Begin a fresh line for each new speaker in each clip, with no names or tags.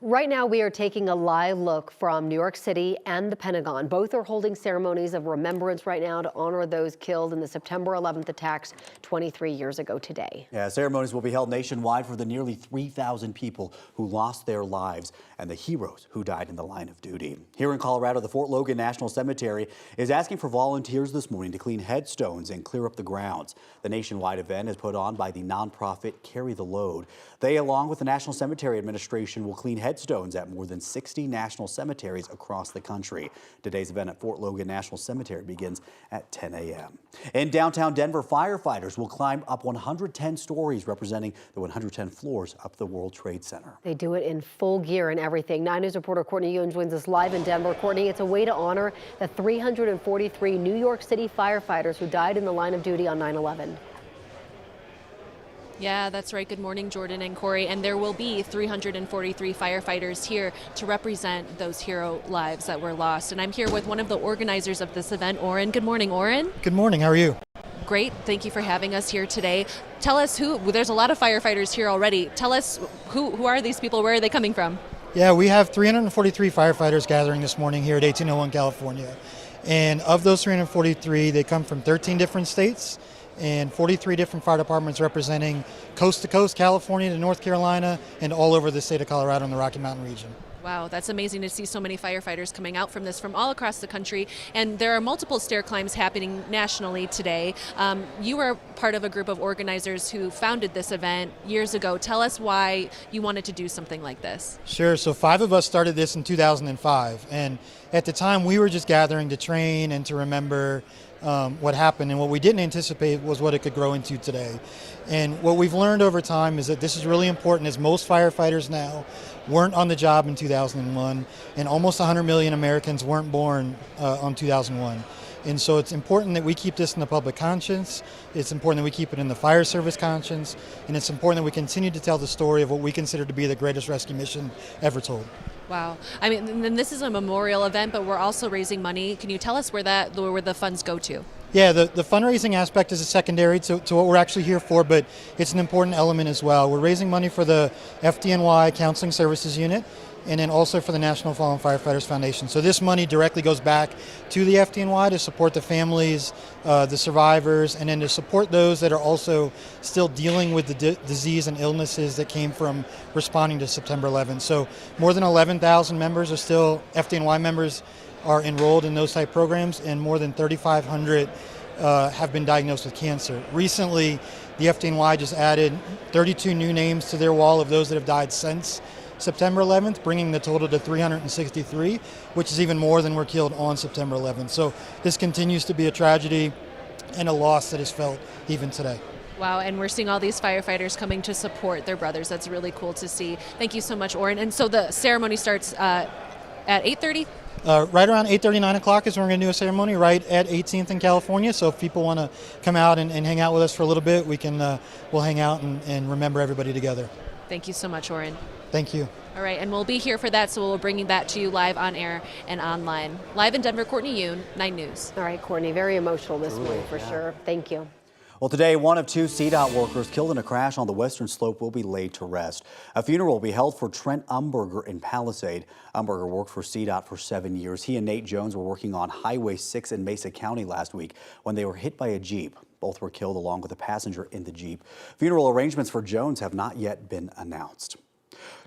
Right now, we are taking a live look from New York City and the Pentagon. Both are holding ceremonies of remembrance right now to honor those killed in the September 11th attacks 23 years ago today.
Yeah, ceremonies will be held nationwide for the nearly 3,000 people who lost their lives and the heroes who died in the line of duty. Here in Colorado, the Fort Logan National Cemetery is asking for volunteers this morning to clean headstones and clear up the grounds. The nationwide event is put on by the nonprofit Carry the Load. They, along with the National Cemetery Administration, will clean headstones at more than 60 national cemeteries across the country. Today's event at Fort Logan National Cemetery begins at 10 a.m. In downtown Denver, firefighters will climb up 110 stories, representing the 110 floors up the World Trade Center.
They do it in full gear and everything. 9 News reporter Courtney Ewan joins us live in Denver. Courtney, it's a way to honor the 343 New York City firefighters who died in the line of duty on 9/11.
Yeah, that's right. Good morning, Jordan and Corey. And there will be 343 firefighters here to represent those hero lives that were lost. And I'm here with one of the organizers of this event, Oren. Good morning, Oren.
Good morning. How are you?
Great. Thank you for having us here today. Tell us there's a lot of firefighters here already. Tell us who are these people? Where are they coming from?
Yeah, we have 343 firefighters gathering this morning here at 1801 California. And of those 343, they come from 13 different states and 43 different fire departments representing coast to coast, California to North Carolina, and all over the state of Colorado and the Rocky Mountain region.
Wow, that's amazing to see so many firefighters coming out from all across the country. And there are multiple stair climbs happening nationally today. You were part of a group of organizers who founded this event years ago. Tell us why you wanted to do something like this.
Sure. So 5 of us started this in 2005. And at the time, we were just gathering to train and to remember what happened, and what we didn't anticipate was what it could grow into today. And what we've learned over time is that this is really important, as most firefighters now weren't on the job in 2001, and almost 100 million Americans weren't born on 2001. And so it's important that we keep this in the public conscience, it's important that we keep it in the fire service conscience, and it's important that we continue to tell the story of what we consider to be the greatest rescue mission ever told.
Wow. I mean, and this is a memorial event, but we're also raising money. Can you tell us where the funds go to?
Yeah, the fundraising aspect is a secondary to what we're actually here for, but it's an important element as well. We're raising money for the FDNY Counseling Services Unit, and then also for the National Fallen Firefighters Foundation. So this money directly goes back to the FDNY to support the families, the survivors, and then to support those that are also still dealing with the disease and illnesses that came from responding to September 11th. So more than 11,000 members are still, FDNY members are enrolled in those type programs, and more than 3,500 have been diagnosed with cancer. Recently, the FDNY just added 32 new names to their wall of those that have died since September 11th, bringing the total to 363, which is even more than were killed on September 11th. So this continues to be a tragedy and a loss that is felt even today.
Wow, and we're seeing all these firefighters coming to support their brothers. That's really cool to see. Thank you so much, Oren. And so the ceremony starts at 8:30?
Right around 8:30, 9 o'clock is when we're going to do a ceremony right at 18th in California. So if people want to come out and hang out with us for a little bit, we'll hang out and remember everybody together.
Thank you so much, Oren.
Thank you.
All right, and we'll be here for that, so we'll bring that to you live on air and online. Live in Denver, Courtney Ewan, 9 News.
All right, Courtney, very emotional this morning for sure. Thank you.
Well, today, one of 2 CDOT workers killed in a crash on the western slope will be laid to rest. A funeral will be held for Trent Umberger in Palisade. Umberger worked for CDOT for 7 years. He and Nate Jones were working on Highway 6 in Mesa County last week when they were hit by a Jeep. Both were killed along with a passenger in the Jeep. Funeral arrangements for Jones have not yet been announced.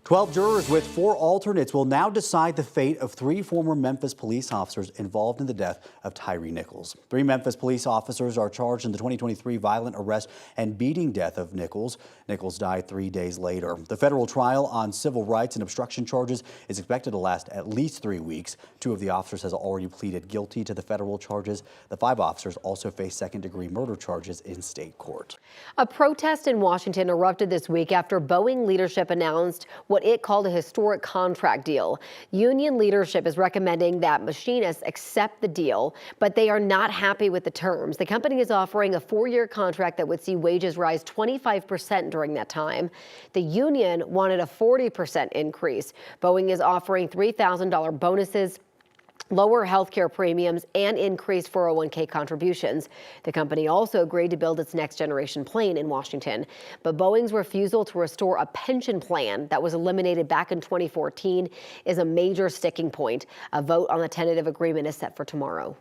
12 jurors with 4 alternates will now decide the fate of 3 former Memphis police officers involved in the death of Tyree Nichols. 3 Memphis police officers are charged in the 2023 violent arrest and beating death of Nichols. Nichols died 3 days later. The federal trial on civil rights and obstruction charges is expected to last at least 3 weeks. 2 of the officers has already pleaded guilty to the federal charges. The 5 officers also face second-degree murder charges in state court.
A protest in Washington erupted this week after Boeing leadership announced what it called a historic contract deal. Union leadership is recommending that machinists accept the deal, but they are not happy with the terms. The company is offering a 4-year contract that would see wages rise 25% during that time. The union wanted a 40% increase. Boeing is offering $3,000 bonuses lower healthcare premiums, and increased 401k contributions. The company also agreed to build its next generation plane in Washington. But Boeing's refusal to restore a pension plan that was eliminated back in 2014 is a major sticking point. A vote on the tentative agreement is set for tomorrow.